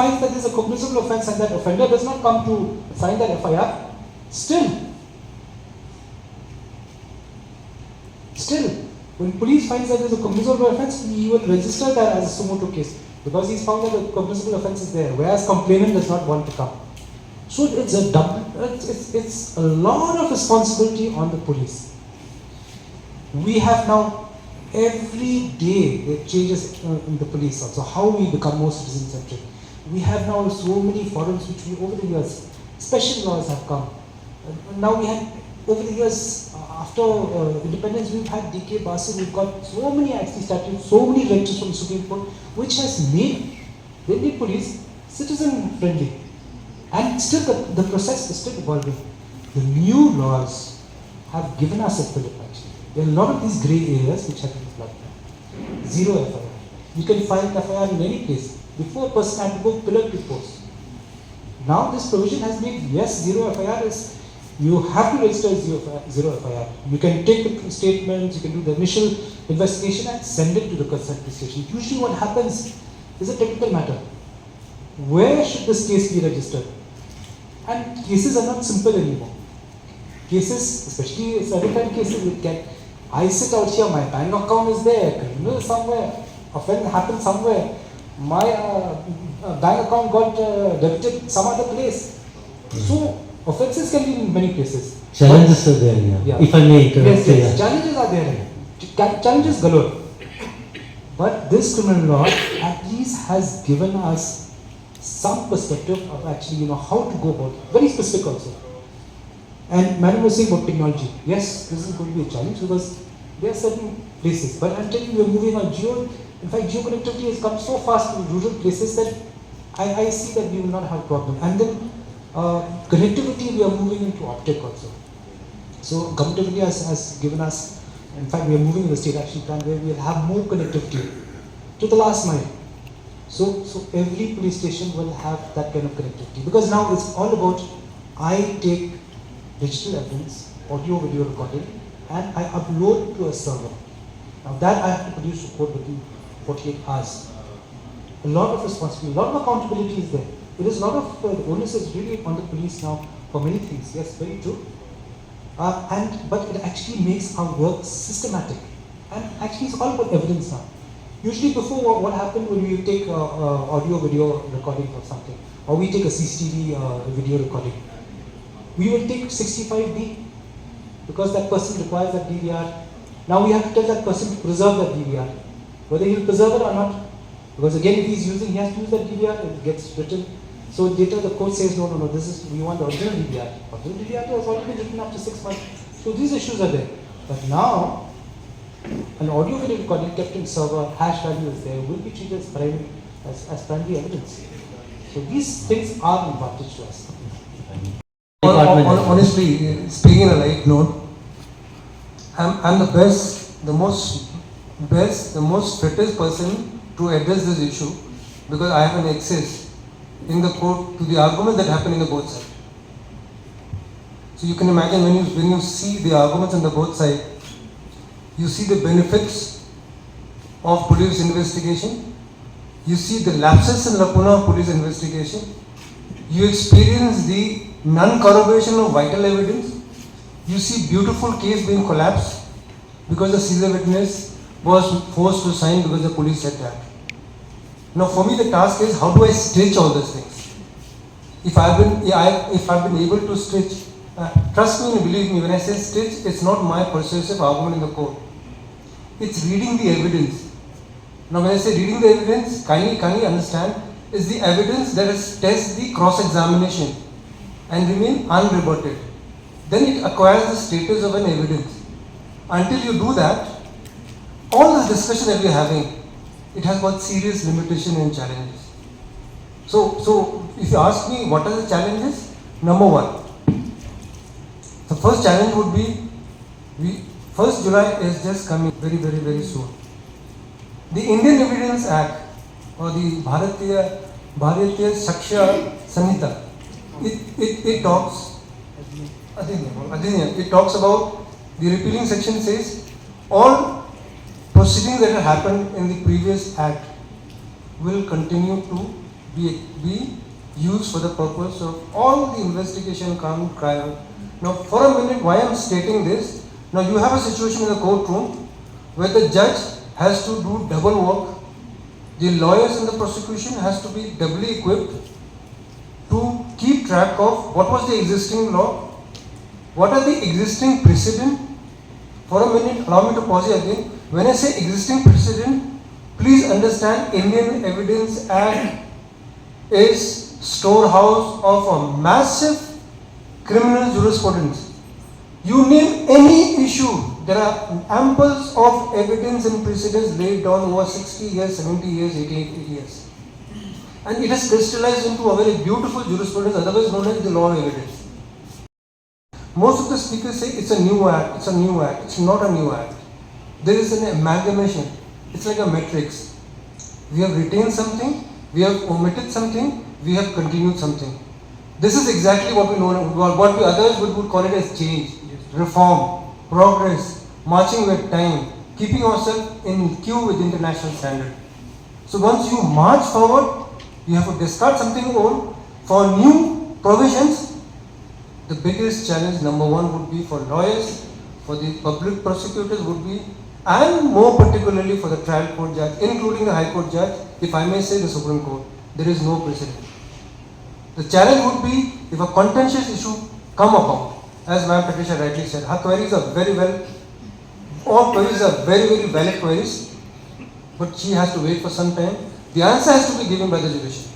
finds that there is a cognizable offence and that offender does not come to sign that FIR, still, when police finds that there is a cognizable offence, he will register that as a suo motu case because he's found that the cognizable offence is there, whereas complainant does not want to come. So it's a lot of responsibility on the police. We have now, every day there changes in the police also, how we become more citizen-centric. We have now so many forums which we, over the years, special laws have come. Now we have, over the years, after independence, we've had DK Basu, we've got so many actually statutes, so many lectures from the Supreme Court, which has made the Indian police citizen-friendly. And still the process is still evolving. The new laws have given us a fillip actually. There are a lot of these grey areas which have been plugged in. Zero FIR. You can file an FIR in any place. Before, a person had to go pillar to post. Now this provision has made, yes, zero FIR is, you have to register zero FIR. You can take the statements, you can do the initial investigation and send it to the concerned police station. Usually what happens is a technical matter. Where should this case be registered? And cases are not simple anymore. Cases, especially certified cases, it can, I sit out here, my bank account is there, criminal is somewhere, offense happened somewhere, my bank account got debited some other place. So offences can be in many places. Challenges are there, yeah. If I may interrupt. Yes, challenges are there. Challenges galore. But this criminal law at least has given us some perspective of actually, how to go about it. Very specific also. And Madam was saying about technology. Yes, this is going to be a challenge because there are certain places. But I'm telling you, we're moving on in fact, geo connectivity has come so fast to rural places that I see that we will not have a problem. And then connectivity, we are moving into optic also. So government has given us, in fact, we are moving in the state action plan where we will have more connectivity to the last mile. So every police station will have that kind of connectivity because now it's all about, I take digital evidence, audio, video recording, and I upload to a server. Now that I have to produce a report within 48 hours. A lot of responsibility, a lot of accountability is there. There is a lot of onus is really on the police now for many things. Yes, very true. But it actually makes our work systematic. And actually it's all about evidence now. Usually before, what happened when we take audio video recording of something, or we take a CCTV video recording, we will take 65D because that person requires that DVR. Now we have to tell that person to preserve that DVR, whether he will preserve it or not. Because again, if he's using, he has to use that DVR, it gets written. So later the court says, no, we want the original DVR. Original DVR has already been written after 6 months. So these issues are there. But now, an audio video recording kept in server, hash value is there, will be treated as primary evidence. So these things are an advantage to us. Honestly, speaking on a light note, I'm the best, the most fittest person to address this issue because I have an access in the court to the arguments that happen in the both sides. So you can imagine when you see the arguments on the both sides, you see the benefits of police investigation, you see the lapses and lacuna of police investigation, you experience the non-corroboration of vital evidence, you see beautiful case being collapsed because the Caesar witness was forced to sign because the police said that. Now for me the task is how do I stitch all these things? If I've been able to stitch, trust me and believe me when I say stitch, it's not my persuasive argument in the court. It's reading the evidence. Now when I say reading the evidence, kindly understand, is the evidence that tests the cross-examination and remain unrebutted. Then it acquires the status of an evidence. Until you do that, all this discussion that we are having, it has got serious limitation and challenges. So if you ask me what are the challenges, number one, the first challenge would be, 1st July is just coming very soon. The Indian Evidence Act or the Bharatiya Sakshya Sanhita, it talks about the repealing section says all proceedings that have happened in the previous act will continue to be used for the purpose of all the investigation come cry out. Now for a minute, why I am stating this, now you have a situation in the courtroom where the judge has to do double work, the lawyers in the prosecution has to be doubly equipped to keep track of what was the existing law, what are the existing precedent. For a minute, allow me to pause here again. When I say existing precedent, please understand Indian Evidence Act is storehouse of a massive criminal jurisprudence. You name any issue, there are amples of evidence and precedents laid down over 60 years, 70 years, 80 years. And it has crystallized into a very beautiful jurisprudence, otherwise known as the law of evidence. Most of the speakers say it's a new act, it's a new act. It's not a new act. There is an amalgamation. It's like a matrix. We have retained something, we have omitted something, we have continued something. This is exactly what we know, what we others would call it as change, reform, progress, marching with time, keeping ourselves in queue with international standard. So once you march forward, you have to discard something old for new provisions. The biggest challenge, number one, would be for lawyers, for the public prosecutors would be, and more particularly for the trial court judge, including the high court judge, if I may say the Supreme Court. There is no precedent. The challenge would be if a contentious issue come about, as Ma'am Patricia rightly said, her queries are very well, all queries are very, very valid queries, but she has to wait for some time. The answer has to be given by the judiciary,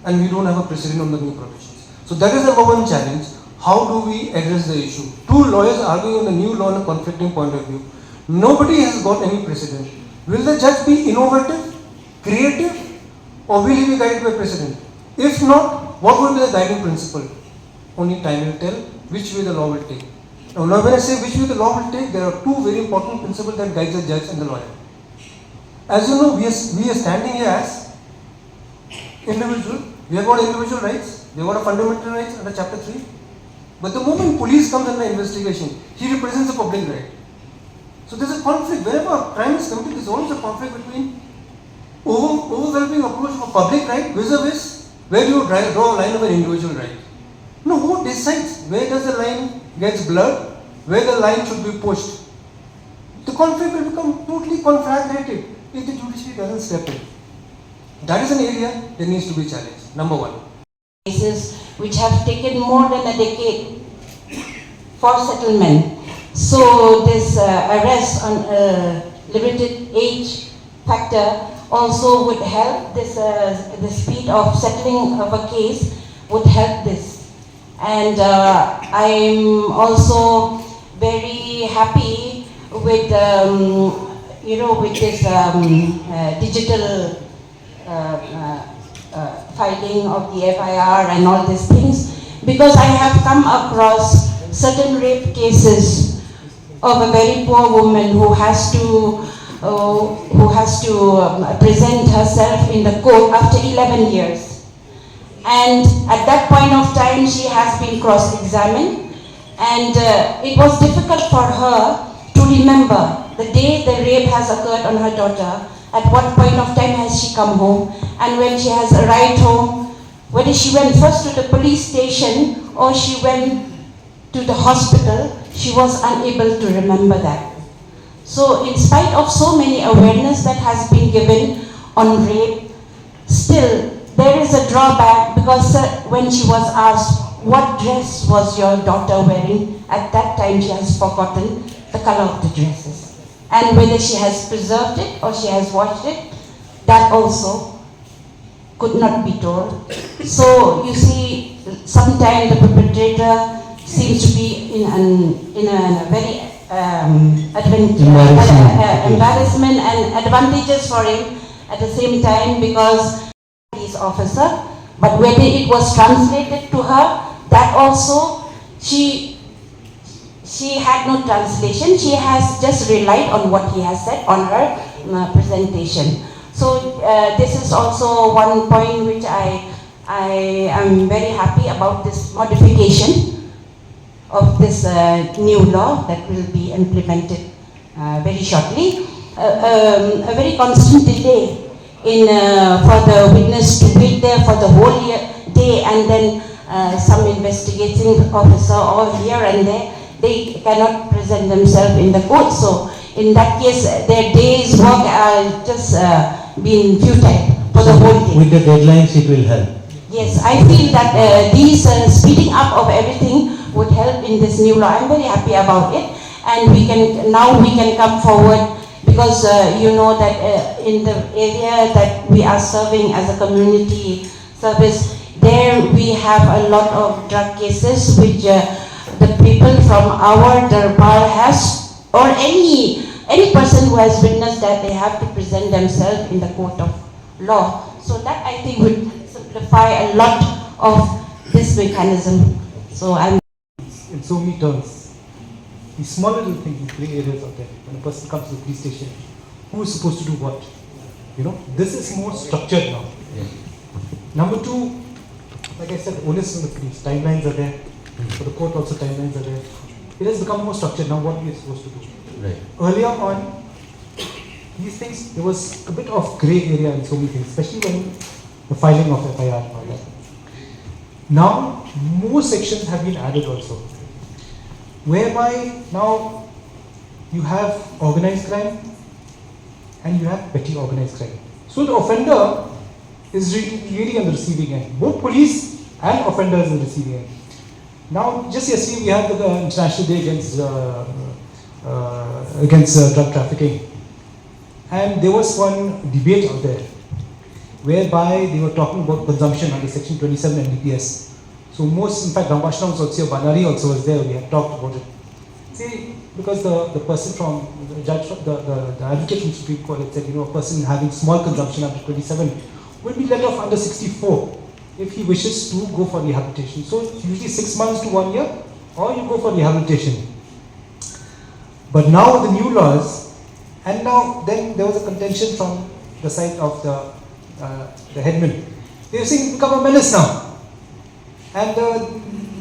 and we don't have a precedent on the new provisions. So that is number one challenge. How do we address the issue? Two lawyers arguing on the new law in a conflicting point of view. Nobody has got any precedent. Will the judge be innovative, creative, or will he be guided by precedent? If not, what will be the guiding principle? Only time will tell which way the law will take. Now when I say which way the law will take, there are two very important principles that guide the judge and the lawyer. As you know, we are standing here as individual. We have got individual rights. We have got a fundamental rights under chapter 3. But the moment police comes under investigation, he represents a public right. So there's a conflict. Whenever a crime is committed, there's always a conflict between overwhelming approach of a public right vis-a-vis where do you draw a line of an individual right. No, who decides where does the line gets blurred, where the line should be pushed? The conflict will become totally conflagrated if the judiciary doesn't step in. That is an area that needs to be challenged. Number one. Cases which have taken more than a decade for settlement. So this arrest on limited age factor also would help this, the speed of settling of a case would help this. And I'm also very happy with, with this digital filing of the FIR and all these things, because I have come across certain rape cases of a very poor woman who has to present herself in the court after 11 years. And at that point of time, she has been cross-examined, and it was difficult for her to remember the day the rape has occurred on her daughter, at what point of time has she come home, and when she has arrived home, whether she went first to the police station or she went to the hospital, she was unable to remember that. So in spite of so many awareness that has been given on rape, still there is a drawback, because when she was asked, what dress was your daughter wearing, at that time she has forgotten the color of the dresses. And whether she has preserved it or she has washed it, that also could not be told. So you see, sometimes the perpetrator seems to be in a very embarrassment and advantageous for him at the same time, because police officer, but whether it was translated to her, that also she had no translation. She has just relied on what he has said on her presentation. So this is also one point which I am very happy about, this modification of this new law that will be implemented very shortly. A very constant delay for the witness to wait there for the whole day, and then some investigating officer or here and there, they cannot present themselves in the court. So in that case, their day's work are just been futile for the whole day. With the deadlines, it will help. Yes, I feel that these speeding up of everything would help in this new law. I'm very happy about it, and we can come forward, because you know that in the area that we are serving as a community service, there we have a lot of drug cases which the people from our darbar has, or any person who has witnessed that, they have to present themselves in the court of law. So that, I think, would simplify a lot of this mechanism. So I'm in so many terms, these small little things, these gray areas out there. When a person comes to the police station, who is supposed to do what? You know, this is more structured now. Yeah. Number two, like I said, onus on the police. Timelines are there. For the court also, timelines are there. It has become more structured now. What we are supposed to do. Right. Earlier on, these things, there was a bit of grey area in so many things, especially when the filing of FIR and all that. Now, more sections have been added also, whereby now you have organized crime and you have petty organized crime. So the offender is really on the receiving end. Both police and offenders on the receiving end. Now, just yesterday we had the International Day against drug trafficking, and there was one debate out there whereby they were talking about consumption under Section 27 NDPS. So most, in fact, Rambashna was also, Banari also was there, we had talked about it. See, because the person from, the judge, the advocate from Supreme Court had said, you know, a person having small consumption under 27 will be let off under 64 if he wishes to go for rehabilitation. So it's usually 6 months to 1 year, or you go for rehabilitation. But now with the new laws, and now then there was a contention from the side of the headman. They were saying it's become a menace now. And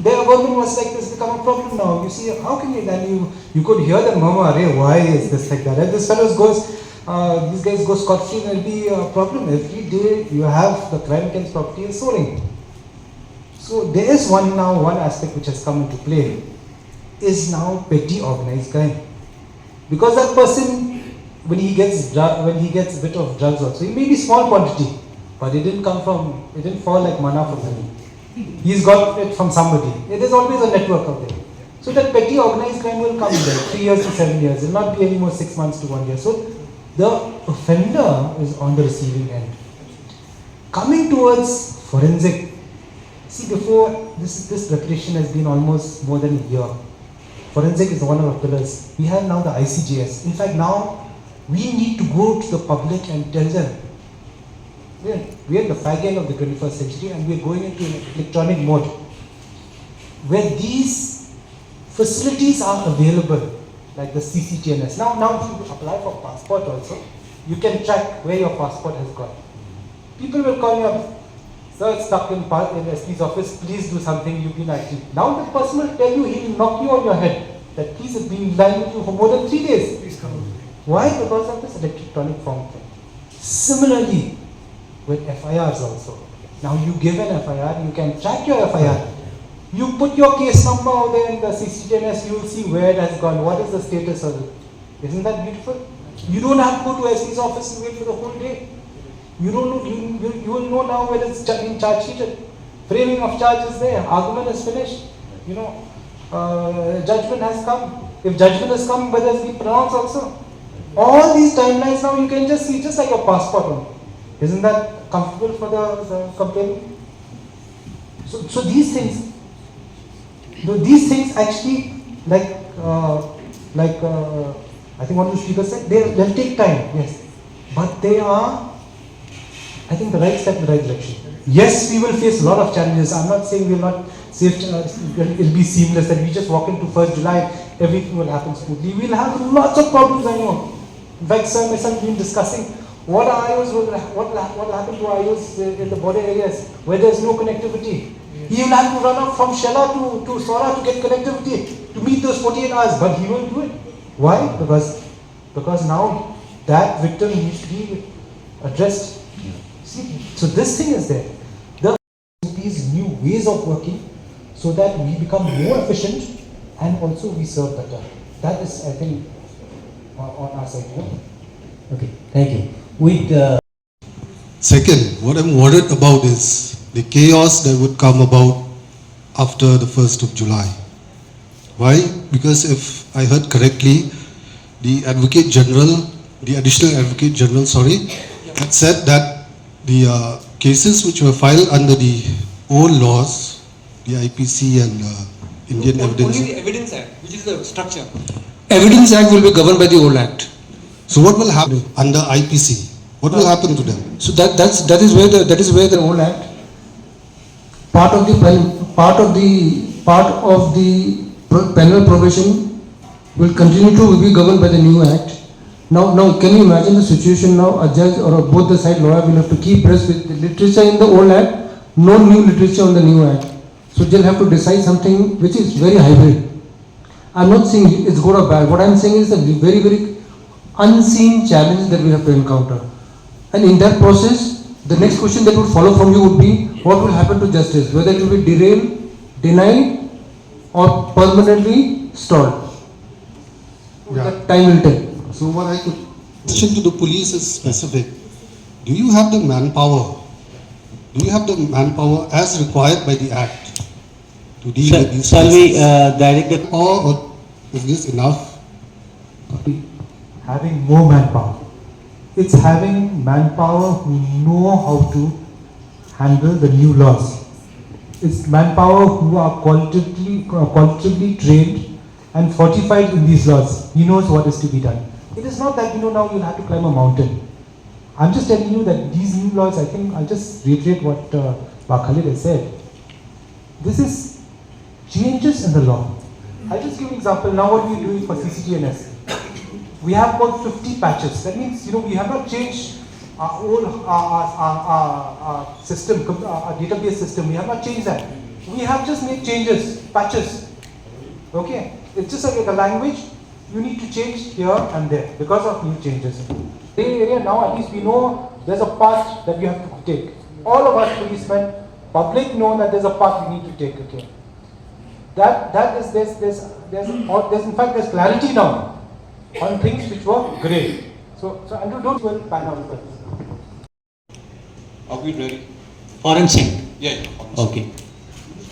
their government was like, this become a problem now. You see, how can you, then you could hear them murmur, hey, why is this like that? And this fellow goes, these guys go scot-free, and it'll be a problem. Every day you have the crime against property and soaring. So there is one aspect which has come into play, is now petty organized crime. Because that person, when he gets a bit of drugs also, it may be small quantity, but it didn't fall like manna from heaven. He's got it from somebody. There is always a network out there. So that petty organized crime will come there, 3 years to 7 years. It will not be any more 6 months to 1 year. So the offender is on the receiving end. Coming towards forensic, see, before this preparation has been almost more than a year. Forensic is one of our pillars. We have now the ICJS. In fact, now we need to go to the public and tell them, we are the fag end of the 21st century, and we are going into an electronic mode where these facilities are available, like the CCTNS. Now if you apply for passport also, you can track where your passport has gone. People will call you up, sir, it's stuck in SP's office, please do something, you've been active. Now the person will tell you, he will knock you on your head, that please have been lying with you for more than 3 days. Please come. Why? Because of this electronic form thing. Similarly, with FIRs also. Now you give an FIR, you can track your FIR. You put your case number out there in the CCTNS, you will see where it has gone, what is the status of it. Isn't that beautiful? You don't have to go to SP's office and wait for the whole day. You will know now whether it's being charge sheeted. Framing of charge is there, argument is finished. You know, judgment has come. If judgment has come, whether it's been pronounced also. All these timelines now you can just see, just like your passport only. Isn't that comfortable for the complainant? So these things, actually, like I think one of the speakers said, they'll take time, yes, but they are, I think, the right step in the right direction. Yes, we will face a lot of challenges. I'm not saying we'll not it'll be seamless, that we just walk into 1st July, everything will happen smoothly. We'll have lots of problems, I know. In fact, sir, my son has been discussing what will happen to IOs in the border areas where there's no connectivity. Yes. He will have to run up from Shella to Sora to get connectivity to meet those 48 hours, but he will do it. Why? Because now that victim needs to be addressed See, so this thing is there. These new ways of working so that we become more efficient and also we serve better. That is, I think, on our side. Okay, thank you. With Second, what I'm worried about is the chaos that would come about after the 1st of July. Why? Because if I heard correctly, the Advocate General, the Additional Advocate General, had said that the cases which were filed under the old laws, the IPC and Indian Evidence. Only the Evidence Act, which is the structure. Evidence Act will be governed by the old Act. So what will happen under IPC? What will happen to them? So that is where the old Act, part of the penal provision will continue to be governed by the new Act. Now, can you imagine the situation now? A judge or both the side lawyer will have to keep abreast with the literature in the old Act, no new literature on the new Act. So they'll have to decide something which is very hybrid. I'm not saying it's good or bad. What I'm saying is the very, very unseen challenge that we have to encounter. And in that process, the next question that would follow from you would be, what will happen to justice? Whether it will be derailed, denied, or permanently stalled. Yeah. That time will tell. So what I could question to the police is specific. Do you have the manpower? Do you have the manpower as required by the Act to deal with these shall we cases? direct the Or is this enough? Having more manpower. It's having manpower who know how to handle the new laws. It's manpower who are qualitatively trained and fortified in these laws. He knows what is to be done. It is not that, now you'll have to climb a mountain. I'm just telling you that these new laws, I think, I'll just reiterate what Khalid has said. This is changes in the law. I'll just give an example. Now what we are doing for CCTNS. We have about 50 patches. That means, we have not changed our whole our system, our database system. We have not changed that. We have just made changes, patches. Okay? It's just like a language. You need to change here and there because of new changes. The area now, at least we know there's a path that we have to take. All of us policemen, public know that there's a path we need to take. Okay? There's in fact there's clarity now on things which were grey. So Andrew, don't well pan out with that. Are we ready? forensic? Yeah. Okay.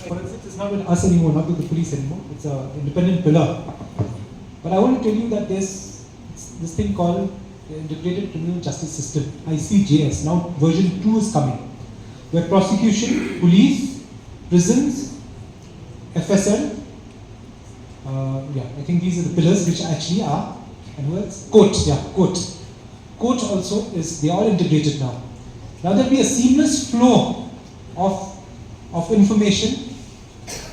Forensics is not with us anymore, not with the police anymore. It's an independent pillar. But I want to tell you that there's this thing called the Integrated Criminal Justice System, ICJS. Now version 2 is coming, where prosecution, police, prisons, FSL, I think these are the pillars which actually are, and who else? Court. Court also is, they are all integrated now. Now there will be a seamless flow of information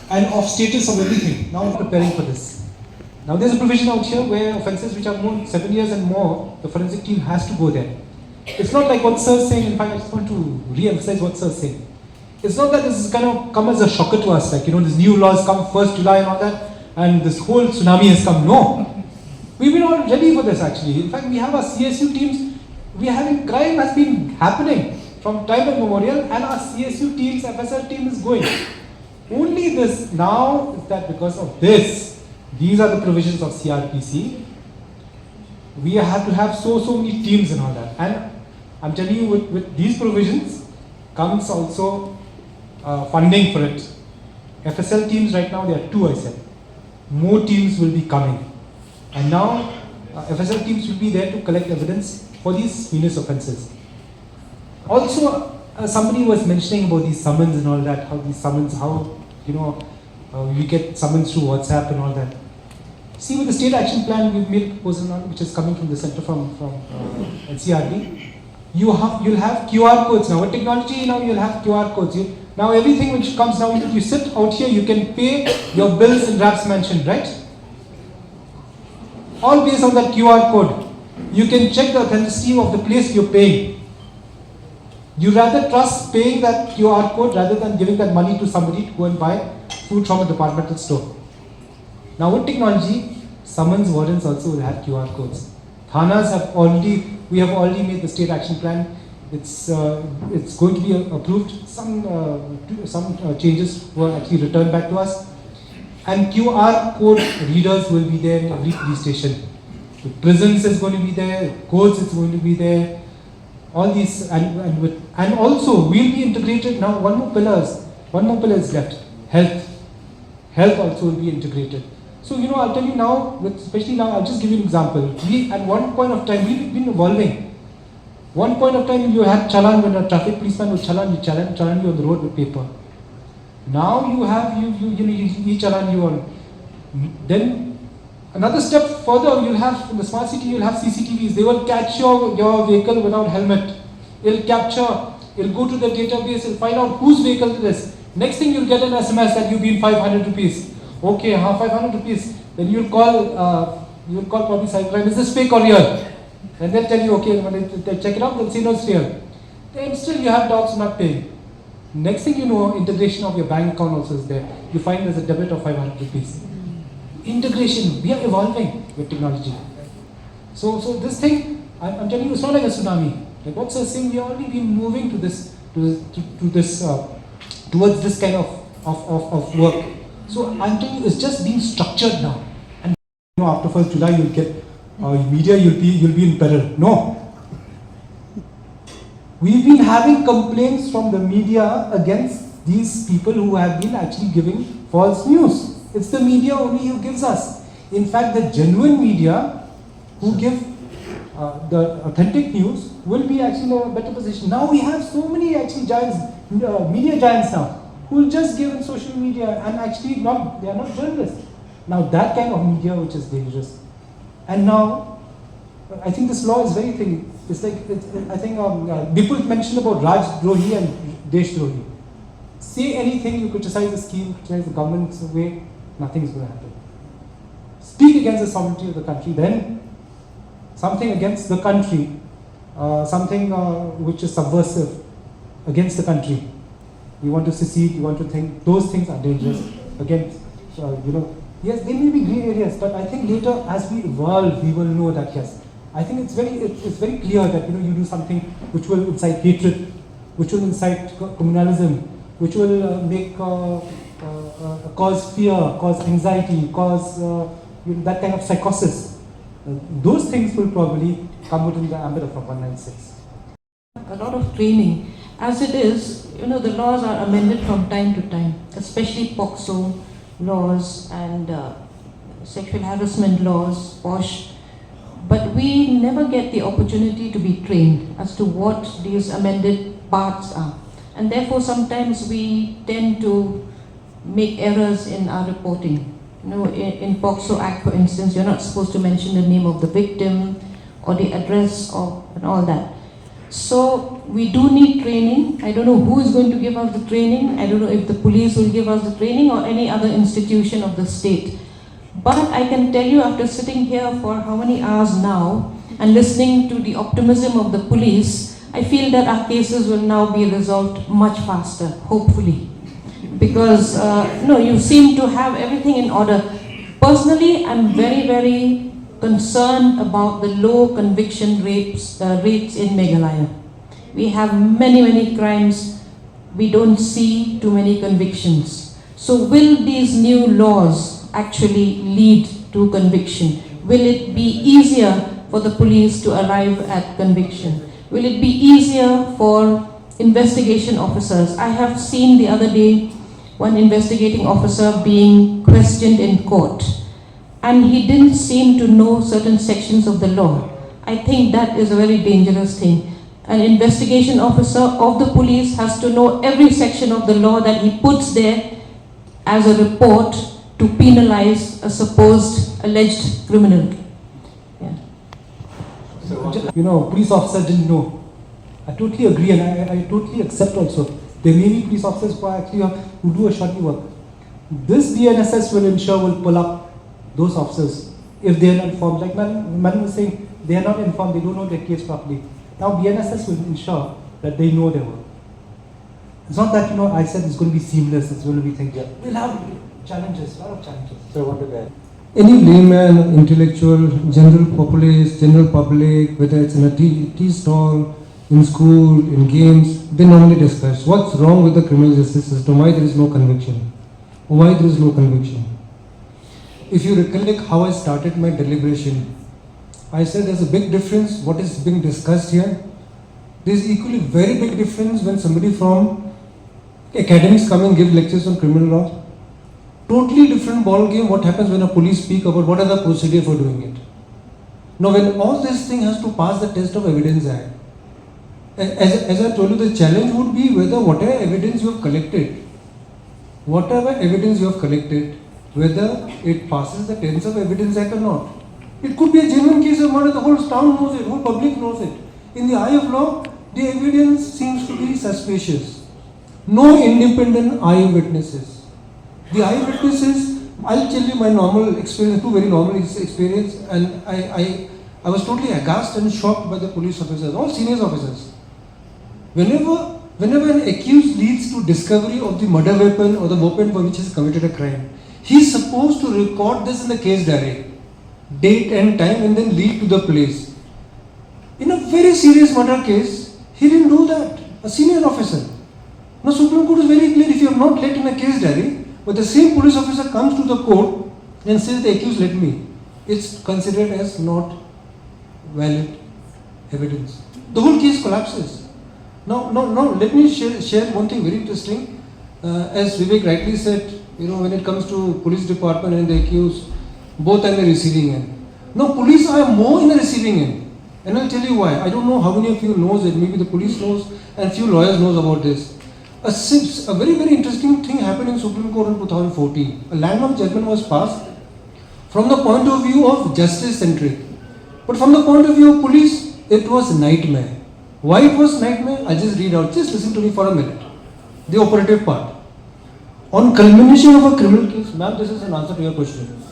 and of status of everything. Now I'm preparing for this. Now there's a provision out here where offences which are more 7 years and more, the forensic team has to go there. It's not like what Sir is saying. In fact, I just want to re-emphasize what Sir is saying. It's not that this is going to come as a shocker to us, like, these new laws come 1st July and all that, and this whole tsunami has come. No. We've been all ready for this actually. In fact, we have our CSU teams, crime has been happening from time immemorial, and our CSU teams, FSL team is going. Only this now is that because of this, these are the provisions of CRPC. We have to have so many teams and all that. And I'm telling you, with these provisions comes also funding for it. FSL teams right now, there are 2, I said. More teams will be coming. And now FSL teams will be there to collect evidence for these heinous offences. Also, somebody was mentioning about these summons and all that, we get summons through WhatsApp and all that. See, with the state action plan, we've made a proposal now, which is coming from the center from NCRD. You'll have QR codes now. With technology, now you'll have QR codes. Now everything which comes now, you sit out here, you can pay your bills in Raps Mansion, right? All based on that QR code. You can check the authenticity of the place you're paying. You rather trust paying that QR code rather than giving that money to somebody to go and buy food from a departmental store. Now with technology, summons warrants also will have QR codes. Thanas we have already made the state action plan. It's going to be approved. Some changes were actually returned back to us. And QR code readers will be there in every police station. The prisons is going to be there, courts is going to be there. All these and also we'll be integrated now. One more pillar is left. Health also will be integrated. So I'll tell you now, especially now, I'll just give you an example. We at one point of time we've been evolving. One point of time you had challan when a traffic policeman would challan you on the road with paper. Now you have he challan you on. Then another step further, you'll have in the smart city you'll have CCTVs. They will catch your vehicle without helmet. It'll capture. It'll go to the database. It'll find out whose vehicle it is. Next thing you'll get an SMS that you've been 500 rupees. Okay, 500 rupees. Then you'll call probably cybercrime. Is this fake or real? And they'll tell you, okay, when they check it out, they'll say no, it's real. Then still you have doubts not paying. Next thing you know, integration of your bank account also is there. You find there's a debit of 500 rupees. Integration, we are evolving with technology. So this thing, I'm telling you, it's not like a tsunami. Like what's the saying? We already been moving to this, towards this kind of work. So I'm telling you, it's just being structured now. And after 1st July, you'll get media. You'll be in peril. No. We've been having complaints from the media against these people who have been actually giving false news. It's the media only who gives us. In fact, the genuine media who give the authentic news will be actually in a better position. Now we have so many actually giants, media giants now, who will just give in social media and actually they are not journalists. Now that kind of media which is dangerous. And now, I think this law is very thin. It's like, I think people mentioned about Raj Drohi and Desh Drohi. Say anything, you criticize the scheme, criticize the government's way, nothing is going to happen. Speak against the sovereignty of the country, then something against the country, something which is subversive against the country. You want to secede, you want to think, those things are dangerous. Against, yes, there may be grey areas, but I think later as we evolve, we will know that yes. I think it's very clear that you do something which will incite hatred, which will incite communalism, which will make cause fear, cause anxiety, cause that kind of psychosis. Those things will probably come within the ambit of 196. A lot of training. As it is, the laws are amended from time to time, especially POCSO laws and sexual harassment laws, POSH. But we never get the opportunity to be trained as to what these amended parts are. And therefore sometimes we tend to make errors in our reporting. In POCSO Act, for instance, you're not supposed to mention the name of the victim or the address and all that. So we do need training. I don't know who is going to give us the training. I don't know if the police will give us the training or any other institution of the state. But I can tell you, after sitting here for how many hours now and listening to the optimism of the police, I feel that our cases will now be resolved much faster, hopefully. Because you seem to have everything in order. Personally, I'm very, very concerned about the low conviction rates in Meghalaya. We have many, many crimes. We don't see too many convictions. So will these new laws actually lead to conviction? Will it be easier for the police to arrive at conviction? Will it be easier for investigation officers? I have seen the other day one investigating officer being questioned in court, and he didn't seem to know certain sections of the law. I think that is a very dangerous thing. An investigation officer of the police has to know every section of the law that he puts there as a report to penalize a supposed alleged criminal. Yeah. Police officer didn't know. I totally agree, and I totally accept also. There may be police officers who do a shoddy work. This BNSS will pull up those officers if they are not informed. Like Madam was saying, they are not informed, they don't know their case properly. Now BNSS will ensure that they know their work. It's not that I said it's going to be seamless, it's going to be things. We'll have challenges, a lot of challenges. So I want to add. Any layman, intellectual, general populace, general public, whether it's in a tea stall, in school, in games, they normally discuss what's wrong with the criminal justice system, why there is no conviction, why there is no conviction. If you recollect how I started my deliberation, I said there's a big difference what is being discussed here. There's equally very big difference when somebody from academics come and give lectures on criminal law. Totally different ball game what happens when a police speak about what are the procedure for doing it. Now when all this thing has to pass the test of evidence act, as I told you, the challenge would be whether whatever evidence you have collected, whether it passes the test of evidence act or not. It could be a genuine case of murder, the whole town knows it, whole public knows it. In the eye of law, the evidence seems to be suspicious. No independent eyewitnesses. The eyewitnesses, I'll tell you my normal experience, two very normal experience, and I was totally aghast and shocked by the police officers, all senior officers. Whenever an accused leads to discovery of the murder weapon or the weapon for which he has committed a crime, he is supposed to record this in the case diary, date and time, and then lead to the police. In a very serious murder case, he didn't do that, a senior officer. Now Supreme Court is very clear, if you have not let in a case diary, but the same police officer comes to the court and says the accused let me, it's considered as not valid evidence. The whole case collapses. Now let me share one thing very interesting. As Vivek rightly said, when it comes to police department and the accused, both are in the receiving end. Now police are more in the receiving end. And I'll tell you why. I don't know how many of you knows it. Maybe the police knows and few lawyers knows about this. A very, very interesting thing happened in Supreme Court in 2014. A landmark judgment was passed from the point of view of justice centric. But from the point of view of police, it was nightmare. Why it was nightmare? I'll just read out. Just listen to me for a minute. The operative part. On culmination of a criminal case, ma'am, this is an answer to your question.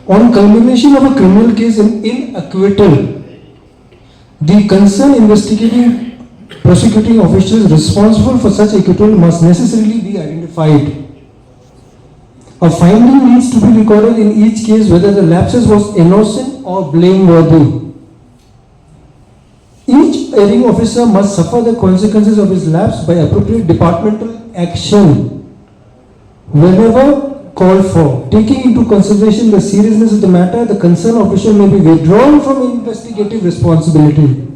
On culmination of a criminal case in acquittal, the concerned prosecuting officials responsible for such acquittal must necessarily be identified. A finding needs to be recorded in each case whether the lapses was innocent or blameworthy. Each erring officer must suffer the consequences of his lapse by appropriate departmental action whenever called for. Taking into consideration the seriousness of the matter, the concerned official may be withdrawn from investigative responsibility.